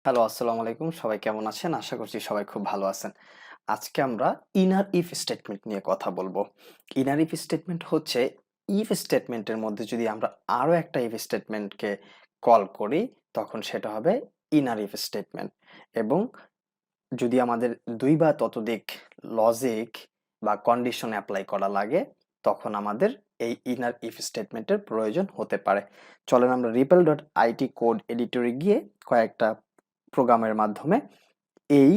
Hello, আসসালামু আলাইকুম। সবাই কেমন আছেন? আশা করছি সবাই খুব ভালো আছেন। আজকে আমরা ইনার ইফ স্টেটমেন্ট নিয়ে কথা বলবো। ইনার ইফ স্টেটমেন্ট হচ্ছে ইফ স্টেটমেন্টের মধ্যে যদি আমরা আরো একটা ইফ স্টেটমেন্টকে কল করি, তখন সেটা হবে ইনার ইফ স্টেটমেন্ট। এবং যদি আমাদের ২ বা ততোধিক লজিক বা কন্ডিশন এপ্লাই করা লাগে, তখন আমাদের এই ইনার ইফ স্টেটমেন্টের প্রয়োজন হতে পারে। চলেন আমরা rebel.it কোড এডিটরে গিয়ে কয়েকটা প্রোগ্রামের মাধ্যমে এই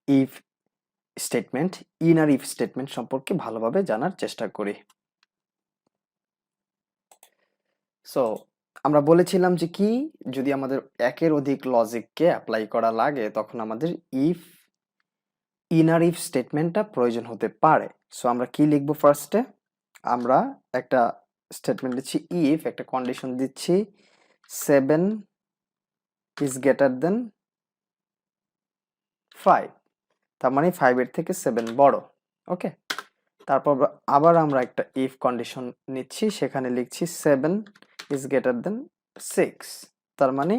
if statement, inner if statement সম্পর্কে ভালোভাবে জানার চেষ্টা করি। সো আমরা বলেছিলাম যে কি, যদি আমাদের একের অধিক লজিককে অ্যাপ্লাই করা লাগে, তখন আমাদের ইনার ইফ স্টেটমেন্টটা প্রয়োজন হতে পারে। সো আমরা কি লিখবো ফার্স্টে? আমরা একটা স্টেটমেন্ট দিচ্ছি ইফ, একটা কন্ডিশন দিচ্ছি 7 ইজ গ্রেটার দেন 5, তার মানে 5 এর থেকে 7 বড়। ওকে, তারপর আবার আমরা একটা ইফ কন্ডিশন নিচ্ছি, সেখানে লিখছি 7 ইজ গ্রেটার দেন 6, তার মানে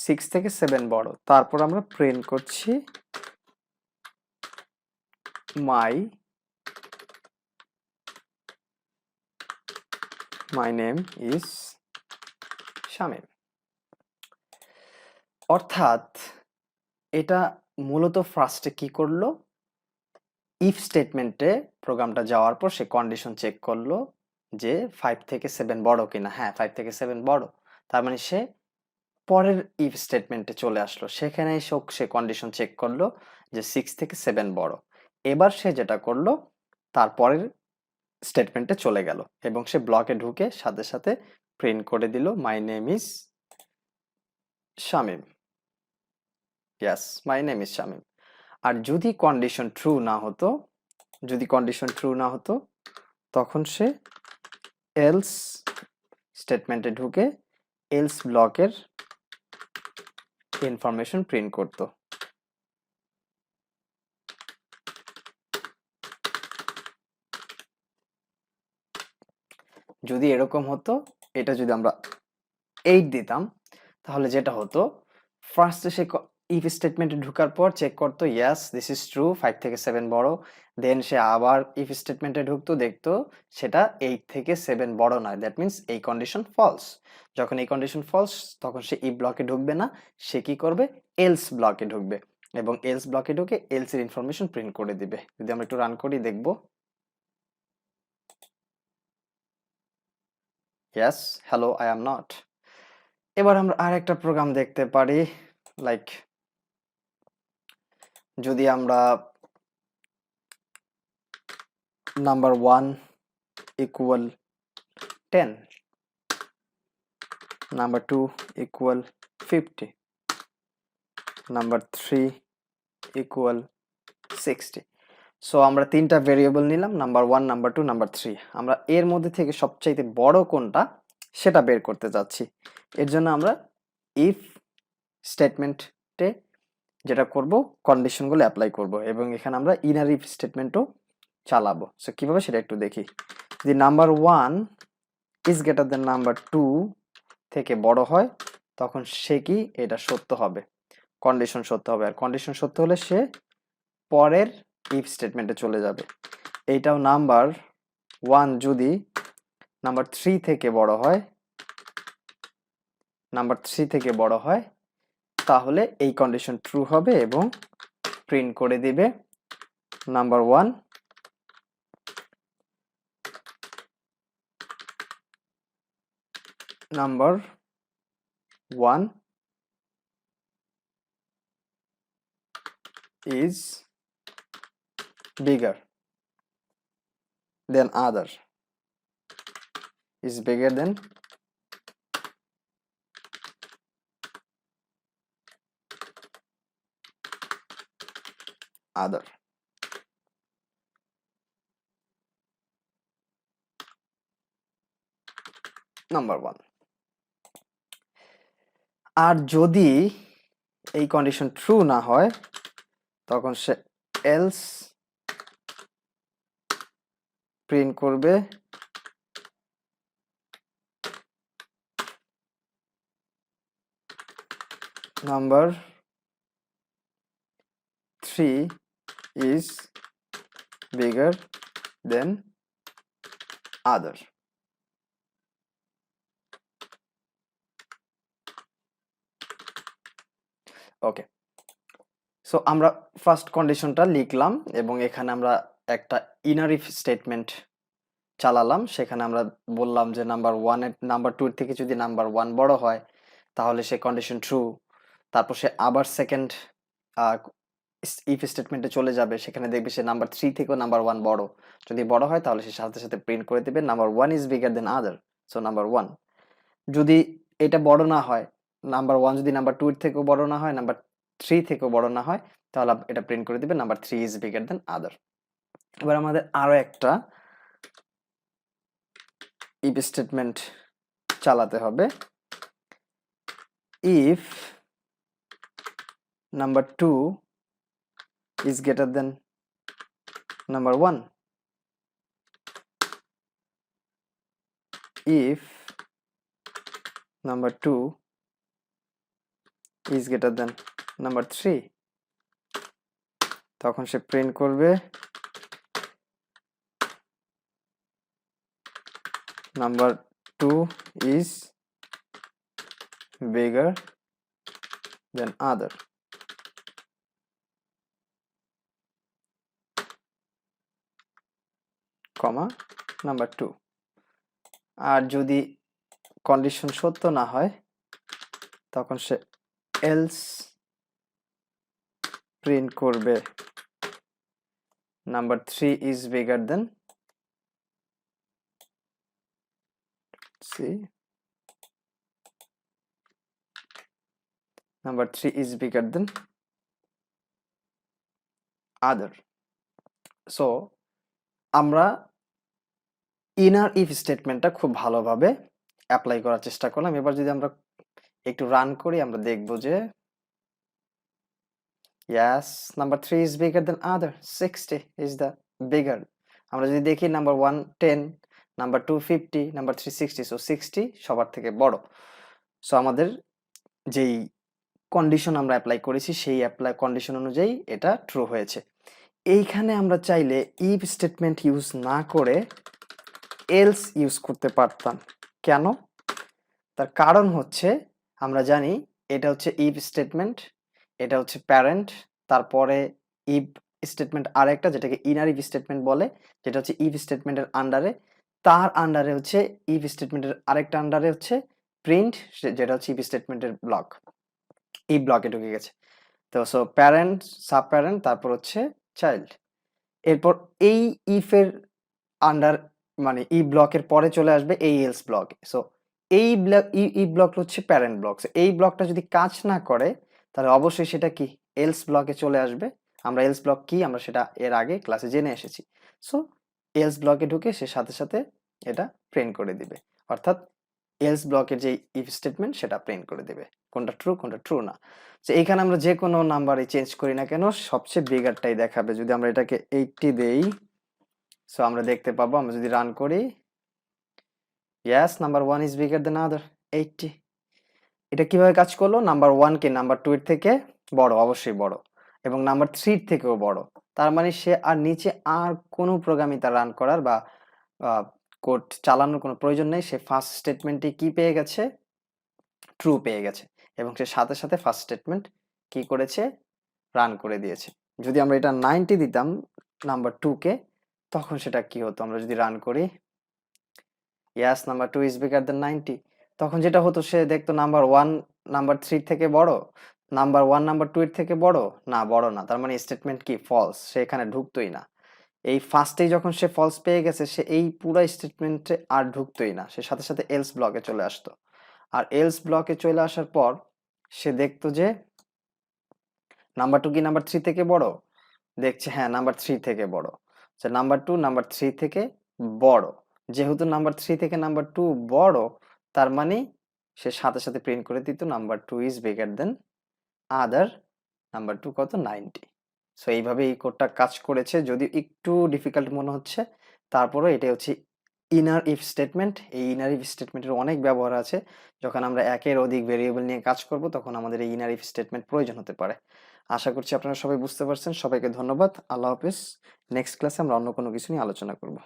6 থেকে 7 বড়। তারপর আমরা প্রিন্ট করছি মাই নেম ইজ শামীম। অর্থাৎ এটা মূলত ফার্স্টে কি করলো, ইফ স্টেটমেন্টে প্রোগ্রামটা যাওয়ার পর সে কন্ডিশন চেক করলো যে 5 থেকে 7 বড় কিনা। হ্যাঁ, 5 থেকে 7 বড়, তার মানে সে পরের ইফ স্টেটমেন্টে চলে আসলো, সেখানে সে কন্ডিশন চেক করলো যে 6 থেকে 7 বড়। এবার সে যেটা করলো, তারপরের স্টেটমেন্টে চলে গেল এবং সে ব্লকে ঢুকে সাথে সাথে প্রিন্ট করে দিল my name is Shamim. Yes, my name is Shamim. আর যদি কন্ডিশন ট্রু না হতো, তখন সে এলস স্টেটমেন্টে ঢুকে এলস ব্লকের ইনফরমেশন প্রিন্ট করতো। যদি এরকম হতো, এটা যদি আমরা 8 দিতাম, তাহলে যেটা হতো, ফার্স্টে সে ইফ স্টেটমেন্টে ঢোকার পর চেক করতো ইয়েস দিস ইজ ট্রু, 5 থেকে 7 বড়। দেন সে আবার ইফ স্টেটমেন্টে ঢুকতো, দেখতো সেটা 8 থেকে 7 বড় নয়, দ্যাট মিন্স এই কন্ডিশন ফলস। যখন এই কন্ডিশন ফলস, তখন সে ইফ ব্লকে ঢুকবে না, সে কি করবে, এলস ব্লকে ঢুকবে এবং এলস ব্লকে ঢুকে এলস এর ইনফরমেশন প্রিন্ট করে দিবে। যদি আমরা একটু রান করি, দেখবো yes, hello, I am not. এবার আমরা আরেকটা প্রোগ্রাম দেখতে পারি, লাইক যদি আমরা number 1 equal 10, number 2 equal 50, number 3 equal 60। So আমরা তিনটা ভেরিয়েবল নিলাম, নাম্বার 1, নাম্বার 2, নাম্বার 3। আমরা এর মধ্যে থেকে সবচাইতে বড় কোনটা সেটা বের করতে যাচ্ছি। এর জন্য আমরা ইফ স্টেটমেন্টে যেটা করব, কন্ডিশনগুলো অ্যাপ্লাই করব এবং এখানে আমরা ইনার ইফ স্টেটমেন্টও চালাবো। সো কিভাবে সেটা একটু দেখি। যদি number 1 is greater than number 2 থেকে বড় হয়, তখন সে কি, এটা সত্য হবে, কন্ডিশন সত্য হবে। আর কন্ডিশন সত্য হলে সে পরের ইফ স্টেটমেন্টে চলে যাবে। এইটাও নাম্বার 1 যদি নাম্বার 3 থেকে বড় হয়, তাহলে এই কন্ডিশন ট্রু হবে এবং প্রিন্ট করে দিবে number 1 is bigger than other, is bigger than other. Number 1। আর যদি এই কন্ডিশন ট্রু না হয়, তখন সে এলস প্রিন্ট করবে number 3 is bigger than other. Okay, so আমরা ফার্স্ট কন্ডিশনটা লিখলাম এবং এখানে আমরা একটা ইনার ইফ স্টেটমেন্ট চালালাম। সেখানে আমরা বললাম যে নাম্বার 2 থেকে যদি নাম্বার 1 বড় হয় তাহলে সে কন্ডিশন ট্রু। তারপর সে আবার সেকেন্ড ইফ স্টেটমেন্টে চলে যাবে, সেখানে দেখবে সে নাম্বার 3 থেকেও নাম্বার 1 বড়। যদি বড় হয় তাহলে সে সাথে সাথে প্রিন্ট করে দেবে number 1 is bigger then other, so number 1। যদি এটা বড় না হয়, নাম্বার 1 যদি নাম্বার 2 এর থেকেও বড় না হয়, নাম্বার 3 থেকেও বড় না হয়, তাহলে এটা প্রিন্ট করে দিবে নাম্বার 3 ইজ বিগার দেন আদার। এবার আমাদের আরো একটা ইফ স্টেটমেন্ট চালাতে হবে। If number 2 is greater than number 1, if number 2 is greater than number 3, তখন সে প্রিন্ট করবে number 2 is bigger than other, comma number 2। আর যদি কন্ডিশন সত্য না হয় তখন সে এলস প্রিন্ট করবে number 3 is bigger than, see, number 3 is bigger than other। So আমরা inner if স্টেটমেন্টটা খুব ভালোভাবে অ্যাপ্লাই করার চেষ্টা করলাম। এবার যদি আমরা একটু রান করি আমরা দেখব যে yes, number 3 is bigger than other, 60 is the bigger। আমরা যদি দেখি নাম্বার 1 10, নাম্বার 2 50, নাম্বার 3 60, সো 60 সবার থেকে বড়। সো আমাদের যেই কন্ডিশন আমরা অ্যাপ্লাই করেছি সেই কন্ডিশন অনুযায়ী এটা ট্রু হয়েছে। এইখানে আমরা চাইলে ইফ স্টেটমেন্ট ইউজ না করে এলস ইউজ করতে পারতাম। কেন? তার কারণ হচ্ছে আমরা জানি এটা হচ্ছে ইফ স্টেটমেন্ট, এটা হচ্ছে প্যারেন্ট, তারপরে ইফ স্টেটমেন্ট আরেকটা যেটাকে ইনার ইফ স্টেটমেন্ট বলে, যেটা হচ্ছে ইফ স্টেটমেন্টের আন্ডারে, তার আন্ডারে হচ্ছে ইফ স্টেটমেন্টের আরেকটা আন্ডারে হচ্ছে প্রিন্ট, যেটা হচ্ছে ইফ স্টেটমেন্টের ব্লক, এই ব্লকে ঢুকে গেছে। তো সো প্যারেন্ট, সাব প্যারেন্ট, তারপর হচ্ছে চাইল্ড। এরপর এই ইফের আন্ডার মানে ই ব্লকের পরে চলে আসবে এই এলস ব্লক। সো এই ব্লক ই ব্লক হচ্ছে প্যারেন্ট ব্লক। এই ব্লকটা যদি কাজ না করে তাহলে অবশ্যই সেটা কি এলস ব্লকে চলে আসবে। আমরা এলস ব্লক কি আমরা সেটা এর আগে ক্লাসে জেনে এসেছি। সো এলস ব্লকে ঢুকে সে সাথে সাথে এটা প্রিন্ট করে দিবে, অর্থাৎ এলস ব্লকের যে ইফ স্টেটমেন্ট সেটা প্রিন্ট করে দেবে কোনটা ট্রু কোনটা ট্রু না। তো এখানে আমরা যে কোনো নাম্বারে চেঞ্জ করি না কেন সবচেয়ে বিগারটাই দেখাবে। যদি আমরা এটাকে 80 দেই, সো আমরা দেখতে পাবো, আমরা যদি রান করি yes, number 1 is bigger than other, 80। এটা কিভাবে কাজ করলো? নাম্বার 1 কে নাম্বার 2 এর থেকে বড়, অবশ্যই বড়, এবং নাম্বার 3 এর থেকেও বড়। তার মানে সে আর নিচে আর কোনো প্রোগ্রামই তার রান করার বা কোড চালানোর কোনো প্রয়োজন নেই। সে ফার্স্ট স্টেটমেন্টে কি পেয়ে গেছে? ট্রু পেয়ে গেছে, এবং সে সাথে সাথে ফার্স্ট স্টেটমেন্ট কি করেছে? রান করে দিয়েছে। যদি আমরা এটা 90 দিতাম নাম্বার 2 কে, তখন সেটা কি হতো? আমরা যদি রান করি yes, number 2 is bigger than 90, তখন যেটা হতো সে দেখতো নাম্বার 1 নাম্বার 3 থেকে বড়, নাম্বার 1 নাম্বার 2 এর থেকে বড় না, বড় না। তার মানে স্টেটমেন্ট কি ফলস, সে এখানে ঢুকতোই না। এই ফার্স্টেই যখন সে ফলস পেয়ে গেছে সে এই পুরো স্টেটমেন্টে আর ঢুকতোই না, সে সাথে সাথে এলস ব্লকে চলে আসতো। আর এলস ব্লকে চলে আসার পর সে দেখতো যে নাম্বার 2 কি নাম্বার 3 থেকে বড়, দেখছে হ্যাঁ নাম্বার 3 থেকে বড়। নাম্বার 2 নাম্বার 3 থেকে বড়, যেহেতু নাম্বার 3 থেকে নাম্বার 2 বড়, তার মানে সে সাথে সাথে প্রিন্ট করে দিত number 2 is bigger then other, number 2 কত? 90। সো এইভাবে এই কোডটা কাজ করেছে, যদি একটু ডিফিকাল্ট মনে হচ্ছে তারপরে এটা হচ্ছে ইনার ইফ স্টেটমেন্ট। এই ইনার ইফ স্টেটমেন্টের অনেক ব্যবহার আছে। যখন আমরা একের অধিক ভেরিয়েবল নিয়ে কাজ করব তখন আমাদের এই ইনার ইফ স্টেটমেন্ট প্রয়োজন হতে পারে। আশা করছি আপনারা সবাই বুঝতে পারছেন। সবাইকে ধন্যবাদ। আল্লাহ হাফেজ। নেক্সট ক্লাসে আমরা অন্য কোনো কিছু নিয়ে আলোচনা করব।